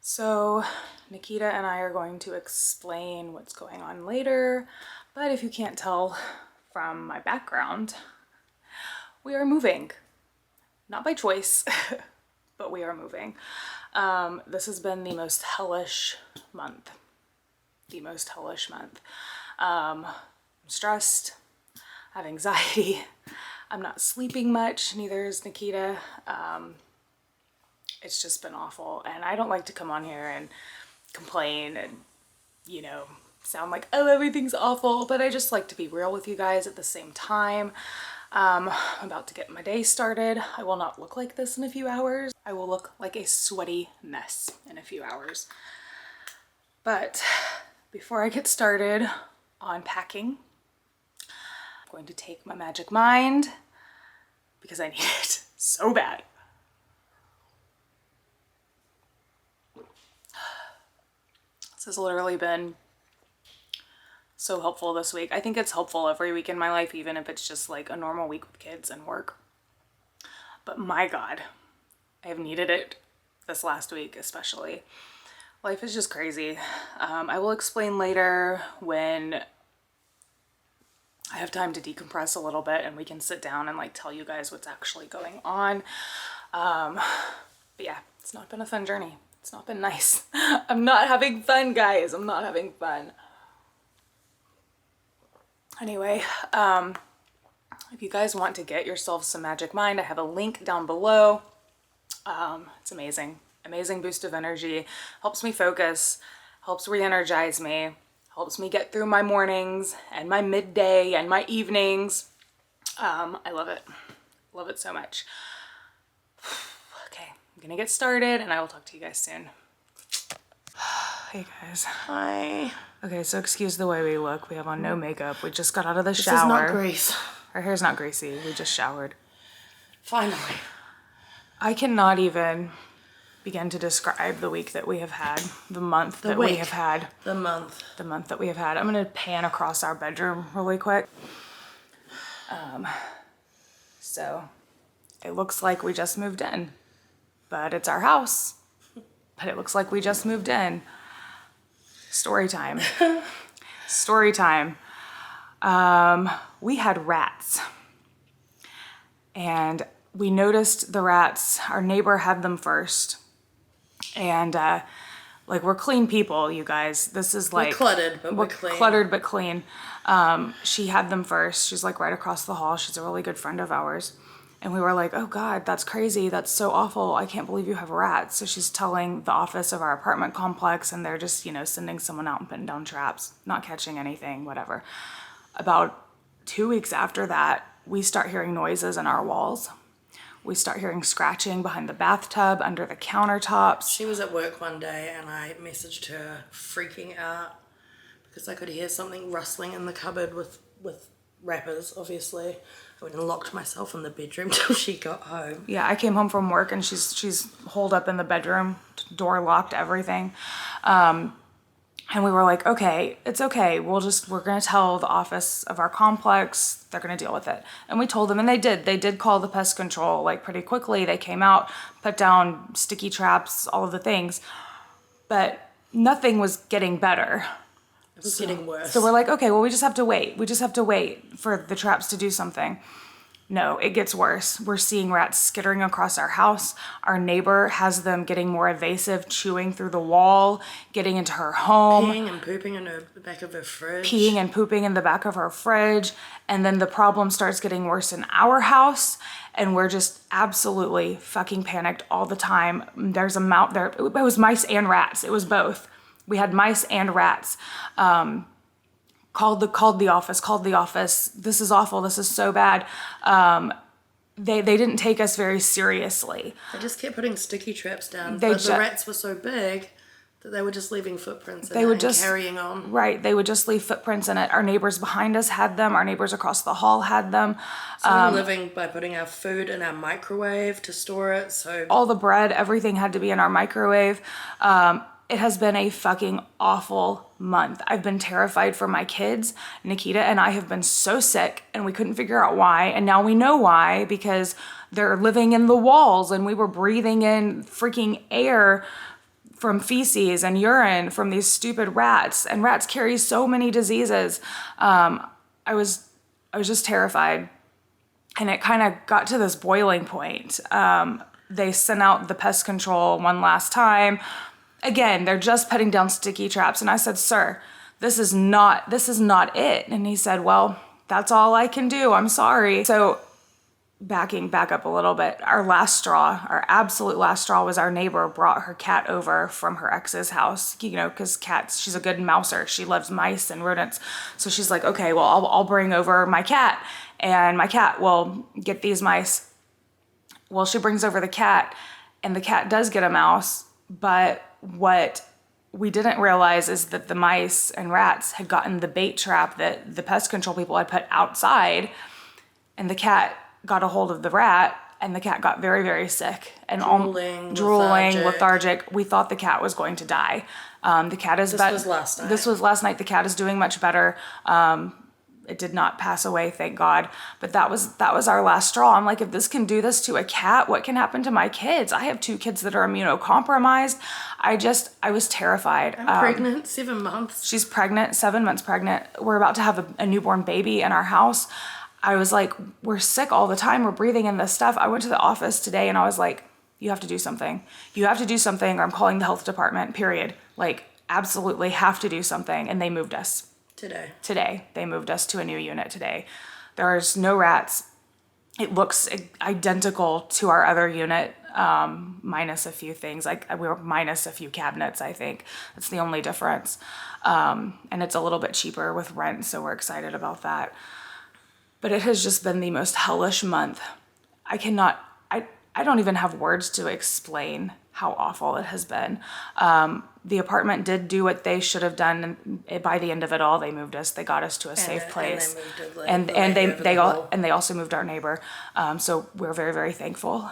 So Nikita and I are going to explain what's going on later, but if you can't tell from my background, we are moving. Not by choice, but we are moving. This has been the most hellish month. The most hellish month. I'm stressed, I have anxiety, I'm not sleeping much, neither is Nikita. It's just been awful, and I don't like to come on here and complain and, you know, sound like, oh, everything's awful, but I just like to be real with you guys at the same time. I'm about to get my day started. I will not look like this in a few hours. I will look like a sweaty mess in a few hours. But before I get started on packing, I'm going to take my magic mind because I need it so bad. This has literally been so helpful this week. I think it's helpful every week in my life, even if it's just like a normal week with kids and work. But my God, I have needed it this last week especially. Life is just crazy. I will explain later when I have time to decompress a little bit and we can sit down and like tell you guys what's actually going on. But yeah, it's not been a fun journey. It's not been nice. I'm not having fun, guys. I'm not having fun. Anyway, if you guys want to get yourself some Magic Mind, I have a link down below. It's amazing. Amazing boost of energy. Helps me focus. Helps re-energize me. Helps me get through my mornings and my midday and my evenings. I love it. Love it so much. I'm gonna get started and I will talk to you guys soon. Hey guys. Hi. Okay, so excuse the way we look. We have on no makeup. We just got out of the shower. This is not Grace. Our hair's not greasy. We just showered. Finally. I cannot even begin to describe the week that we have had, the month that we have had. The month. The month that we have had. I'm gonna pan across our bedroom really quick. So it looks like we just moved in. But it's our house. But it looks like we just moved in. Story time. Story time. We had rats. And we noticed the rats. Our neighbor had them first. And like we're clean people, you guys. This is like... We're cluttered, but we're clean. Cluttered, but clean. She had them first. She's like right across the hall. She's a really good friend of ours. And we were like, oh God, that's crazy. That's so awful. I can't believe you have rats. So she's telling the office of our apartment complex and they're just, you know, sending someone out and putting down traps, not catching anything, whatever. About 2 weeks after that, we start hearing noises in our walls. We start hearing scratching behind the bathtub, under the countertops. She was at work one day and I messaged her freaking out because I could hear something rustling in the cupboard with wrappers, obviously. I went and locked myself in the bedroom till she got home. Yeah, I came home from work and she's holed up in the bedroom, door locked, everything. And we were like, okay, it's okay. We're gonna tell the office of our complex, they're gonna deal with it. And we told them, and they did call the pest control like pretty quickly. They came out, put down sticky traps, all of the things, but nothing was getting better. It was getting worse. So we're like, okay, well, we just have to wait. We just have to wait for the traps to do something. No, it gets worse. We're seeing rats skittering across our house. Our neighbor has them getting more evasive, chewing through the wall, getting into her home. Peeing and pooping in the back of her fridge. Peeing and pooping in the back of her fridge. And then the problem starts getting worse in our house. And we're just absolutely fucking panicked all the time. There's a mount there. It was mice and rats. It was both. We had mice and rats. Called the office. This is awful. This is so bad. They didn't take us very seriously. They just kept putting sticky traps down. But the rats were so big that they were just leaving footprints in it and carrying on. Right. They would just leave footprints in it. Our neighbors behind us had them. Our neighbors across the hall had them. So we were living by putting our food in our microwave to store it. So all the bread, everything had to be in our microwave. It has been a fucking awful month. I've been terrified for my kids. Nikita and I have been so sick and we couldn't figure out why. And now we know why, because they're living in the walls and we were breathing in freaking air from feces and urine from these stupid rats, and rats carry so many diseases. I was just terrified, and it kind of got to this boiling point. They sent out the pest control one last time. Again, they're just putting down sticky traps, and I said, "Sir, this is not it." And he said, "Well, that's all I can do. I'm sorry." So backing back up a little bit, our absolute last straw was our neighbor brought her cat over from her ex's house, because she's a good mouser. She loves mice and rodents. So she's like, okay, well, I'll bring over my cat, and my cat will get these mice. Well, she brings over the cat, and the cat does get a mouse, but what we didn't realize is that the mice and rats had gotten the bait trap that the pest control people had put outside, and the cat got a hold of the rat, and the cat got very, very sick and drooling, lethargic. We thought the cat was going to die. The cat is This was last night. This was last night. The cat is doing much better. It did not pass away, thank God. But that was our last straw. I'm like, if this can do this to a cat, what can happen to my kids? I have 2 kids that are immunocompromised. I was terrified. I'm pregnant, 7 months. She's pregnant, 7 months pregnant. We're about to have a newborn baby in our house. I was like, we're sick all the time. We're breathing in this stuff. I went to the office today and I was like, you have to do something. You have to do something, or I'm calling the health department, period. Like, absolutely have to do something. And they moved us. Today. They moved us to a new unit today. There's no rats. It looks identical to our other unit, minus a few things. Like, we were minus a few cabinets, I think. That's the only difference. And it's a little bit cheaper with rent, so we're excited about that. But it has just been the most hellish month. I don't even have words to explain how awful it has been. The apartment did do what they should have done, and by the end of it all, they moved us. They got us to a safe place, and they also moved our neighbor. So we're very, very thankful.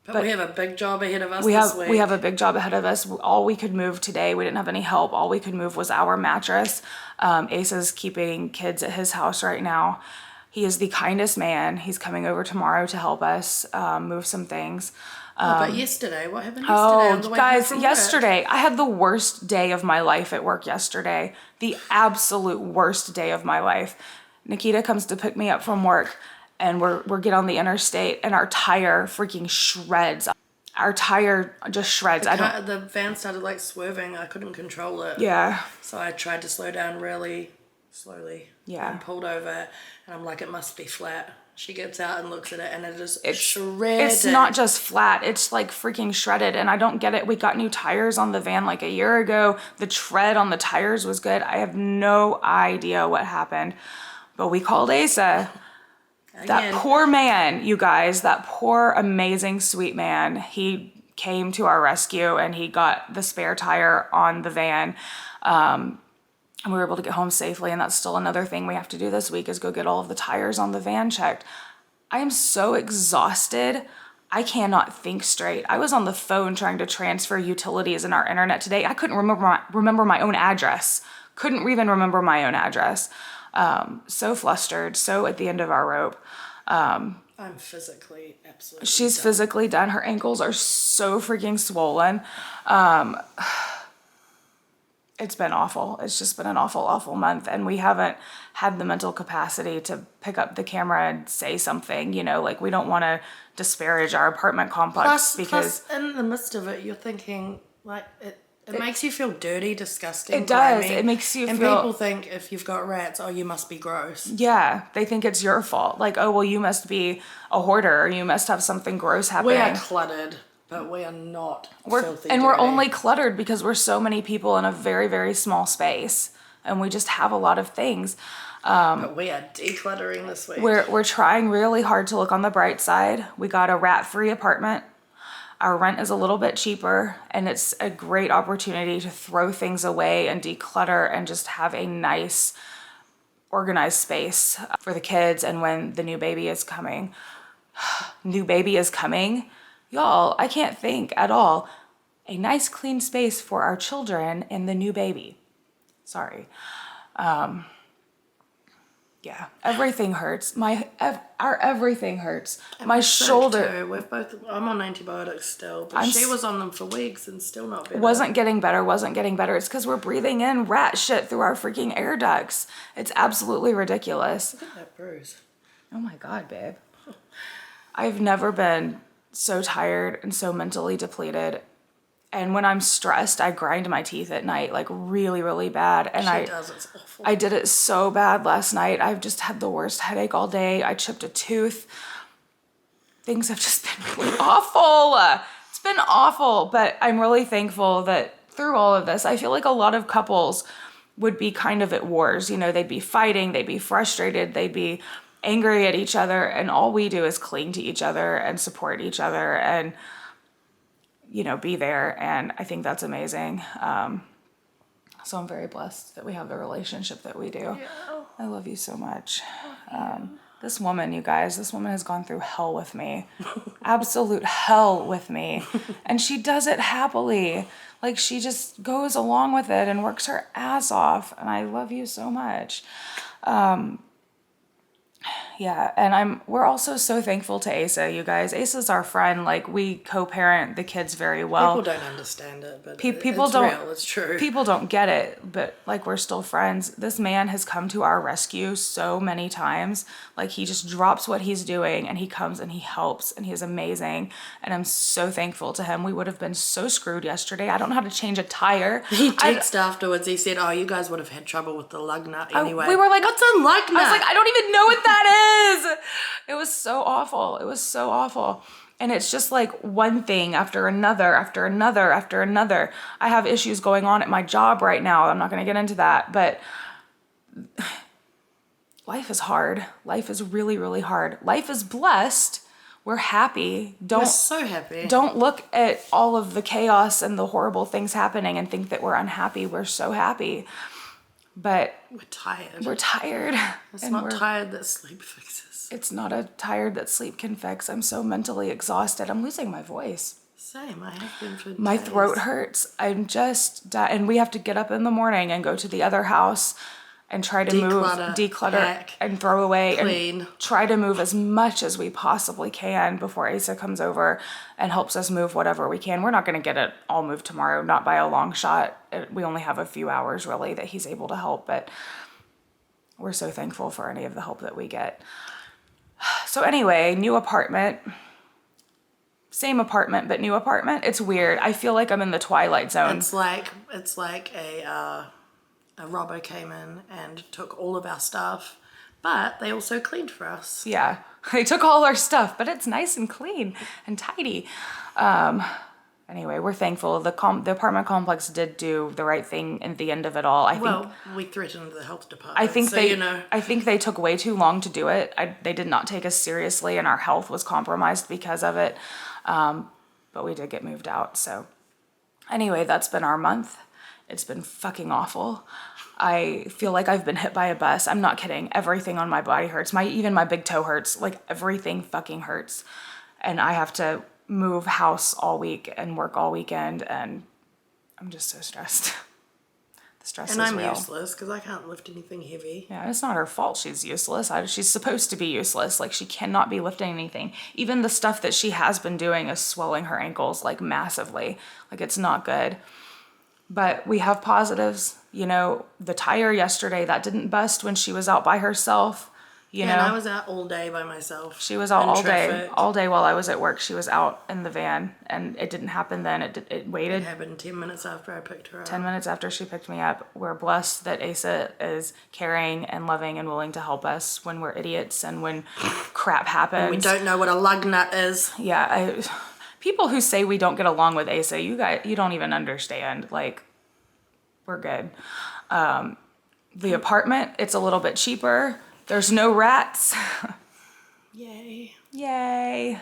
But we have a big job ahead of us this week. We have a big job ahead of us. All we could move today, we didn't have any help. All we could move was our mattress. Asa's keeping kids at his house right now. He is the kindest man. He's coming over tomorrow to help us move some things. But yesterday, what happened yesterday? Oh, guys, yesterday, I had the worst day of my life at work yesterday. The absolute worst day of my life. Nikita comes to pick me up from work, and we're get on the interstate, and our tire freaking shreds. Our tire just shreds. The van started like swerving. I couldn't control it. Yeah. So I tried to slow down really slowly. Yeah. And pulled over, and I'm like, it must be flat. She gets out and looks at it, and it's shredded. It's not just flat. It's like freaking shredded, and I don't get it. We got new tires on the van like a year ago. The tread on the tires was good. I have no idea what happened, but we called Asa. That poor man, you guys, that poor, amazing, sweet man, he came to our rescue, and he got the spare tire on the van. And we were able to get home safely, and that's still another thing we have to do this week is go get all of the tires on the van checked. I am so exhausted. I cannot think straight. I was on the phone trying to transfer utilities in our internet today. I couldn't remember my own address. Couldn't even remember my own address. So flustered, so at the end of our rope. I'm physically absolutely She's done. Physically done. Her ankles are so freaking swollen. It's been awful. It's just been an awful, awful month. And we haven't had the mental capacity to pick up the camera and say something, like we don't want to disparage our apartment complex Plus, in the midst of it, you're thinking, like, it makes you feel dirty, disgusting. It does. grimy. It makes you and feel... people think if you've got rats, you must be gross. Yeah, they think it's your fault. Like, oh, well, you must be a hoarder, or you must have something gross happening. We are cluttered. But we are not filthy And dirty. we're only cluttered because we're so many people in a very, very small space. And we just have a lot of things. But we are decluttering this week. We're trying really hard to look on the bright side. We got a rat-free apartment. Our rent is a little bit cheaper. And it's a great opportunity to throw things away and declutter and just have a nice, organized space for the kids. And when the new baby is coming. Y'all, I can't think at all. A nice clean space for our children and the new baby. Sorry. Yeah, everything hurts. our everything hurts. And My we're sick shoulder too. I'm on antibiotics still, but she was on them for weeks and still not better. wasn't getting better. It's because we're breathing in rat shit through our freaking air ducts. It's absolutely ridiculous. Look at that bruise. Oh my God, babe. I've never been so tired and so mentally depleted. And when I'm stressed, I grind my teeth at night, like really, really bad. And She does, it's awful. I did it so bad last night. I've just had the worst headache all day. I chipped a tooth. Things have just been really awful. It's been awful, but I'm really thankful that through all of this, I feel like a lot of couples would be kind of at wars. You know, they'd be fighting, they'd be frustrated, they'd be angry at each other. And all we do is cling to each other and support each other and, you know, be there. And I think that's amazing. So I'm very blessed that we have the relationship that we do. Yeah. I love you so much. This woman, you guys, this woman has gone through hell with me. Absolute hell with me. And she does it happily. Like, she just goes along with it and works her ass off. And I love you so much. Yeah, and we're also so thankful to Asa, you guys. Asa's our friend. Like, we co-parent the kids very well. People don't understand it, but People it's don't, real, it's true. People don't get it, but like, we're still friends. This man has come to our rescue so many times. Like, he just drops what he's doing and he comes and he helps, and he's amazing. And I'm so thankful to him. We would have been so screwed yesterday. I don't know how to change a tire. He texted afterwards, he said, oh, you guys would have had trouble with the lug nut anyway. We were like, what's a lug nut? I was like, I don't even know what that is. It was so awful. It was so awful. And it's just like one thing after another, after another, after another. I have issues going on at my job right now. I'm not going to get into that, but life is hard. Life is really, really hard. Life is blessed. We're happy. We're so happy. Don't look at all of the chaos and the horrible things happening and think that we're unhappy. We're so happy. But we're tired. We're tired. It's not tired that sleep fixes. It's not a tired that sleep can fix. I'm so mentally exhausted. I'm losing my voice. Same. I have been for My days. throat hurts. I'm just and we have to get up in the morning and go to the other house and try to declutter, pack, and throw away, clean. And try to move as much as we possibly can before Asa comes over and helps us move whatever we can. We're not going to get it all moved tomorrow, not by a long shot. We only have a few hours really that he's able to help, but we're so thankful for any of the help that we get. So anyway, new apartment. Same apartment, but new apartment. It's weird. I feel like I'm in the Twilight Zone. It's like a robber came in and took all of our stuff, but they also cleaned for us. Yeah, they took all our stuff, but it's nice and clean and tidy. Anyway, we're thankful. The apartment complex did do the right thing at the end of it all. I think we threatened the health department. I think they took way too long to do it. They did not take us seriously, and our health was compromised because of it. But we did get moved out. So anyway, that's been our month. It's been fucking awful. I feel like I've been hit by a bus. I'm not kidding. Everything on my body hurts. Even my big toe hurts. Like, everything fucking hurts. And I have to move house all week and work all weekend, and I'm just so stressed. The stress is real. And I'm useless because I can't lift anything heavy. Yeah, it's not her fault she's useless. She's supposed to be useless. Like, she cannot be lifting anything. Even the stuff that she has been doing is swelling her ankles, like, massively. Like, it's not good. But we have positives. You know, the tire yesterday, that didn't bust when she was out by herself. You know, and I was out all day by myself. She was out all day while I was at work. She was out in the van, and it didn't happen then. It waited. It happened 10 minutes after I picked her up. 10 minutes after she picked me up. We're blessed that Asa is caring and loving and willing to help us when we're idiots and when crap happens. And we don't know what a lug nut is. Yeah, people who say we don't get along with Asa, you don't even understand. Like, we're good. The apartment, it's a little bit cheaper. There's no rats. Yay. Yay.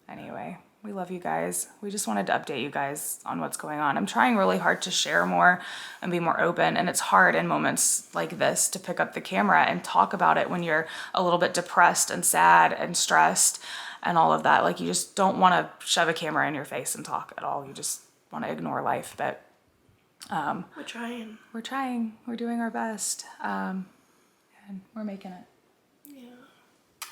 Anyway, we love you guys. We just wanted to update you guys on what's going on. I'm trying really hard to share more and be more open, and it's hard in moments like this to pick up the camera and talk about it when you're a little bit depressed and sad and stressed and all of that. Like, you just don't want to shove a camera in your face and talk at all. You just want to ignore life, but we're trying. We're trying. We're doing our best. And we're making it. Yeah.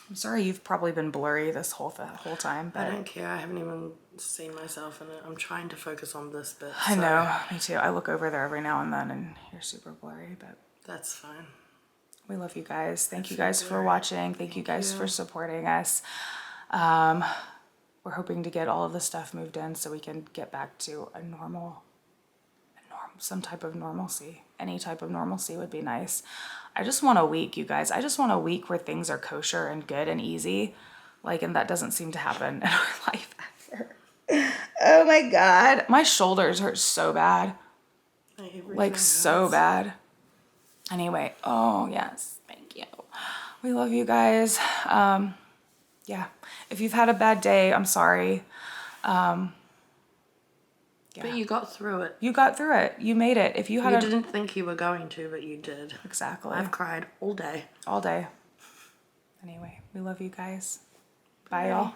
I'm sorry you've probably been blurry this whole time, I but don't care. I haven't even seen myself in it. I'm trying to focus on this bit. I so know, me too. I look over there every now and then and you're super blurry, but That's fine. we love you guys. Thank you feel guys for blurry. watching. Thank you guys you. for supporting us. We're hoping to get all of the stuff moved in so we can get back to some type of normalcy. Any type of normalcy would be nice. I just want a week, you guys. I just want a week where things are kosher and good and easy. And that doesn't seem to happen in our life ever. Oh my God. My shoulders hurt so bad. So bad. Anyway, oh yes, thank you. We love you guys. Yeah, if you've had a bad day, I'm sorry. But you got through it. You got through it. You made it. If you had You didn't think you were going to, but you did. Exactly. I've cried all day. All day. Anyway, we love you guys. Bye, y'all.